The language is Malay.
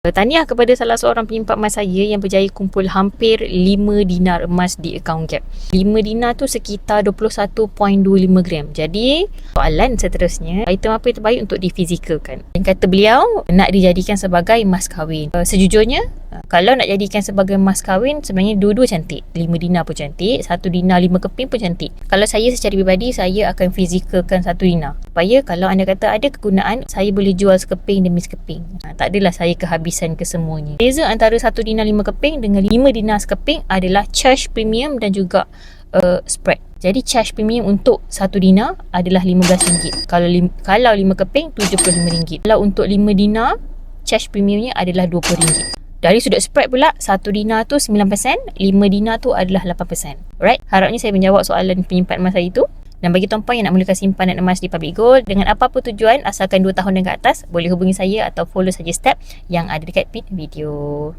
Tahniah kepada salah seorang penyimpan emas saya yang berjaya kumpul hampir 5 dinar emas di akaun Gap. 5 dinar tu sekitar 21.25 gram. Jadi, soalan seterusnya, item apa yang terbaik untuk difizikalkan? Dan kata beliau, nak dijadikan sebagai emas kahwin. Sejujurnya, kalau nak jadikan sebagai emas kahwin, sebenarnya dua-dua cantik. 5 dinar pun cantik, 1 dinar 5 keping pun cantik. Kalau saya secara pribadi, saya akan fizikalkan 1 dinar. Supaya kalau anda kata ada kegunaan, saya boleh jual sekeping demi sekeping. Tak adalah saya kehabisan kesemuanya. Beza antara 1 dinar 5 keping dengan 5 dinar sekeping adalah charge premium dan juga spread. Jadi charge premium untuk 1 dinar adalah RM15. Kalau 5 keping RM75. Kalau untuk 5 dinar, charge premiumnya adalah RM20. Dari sudut spread pula, 1 dinar tu 9%, 5 dinar tu adalah 8%. Alright, harapnya saya menjawab soalan penyimpan emas saya itu. Dan bagi tuan-puan yang nak mulakan simpanan emas di Public Gold dengan apa-apa tujuan, asalkan 2 tahun dan ke atas, boleh hubungi saya atau follow saja step yang ada dekat pin video.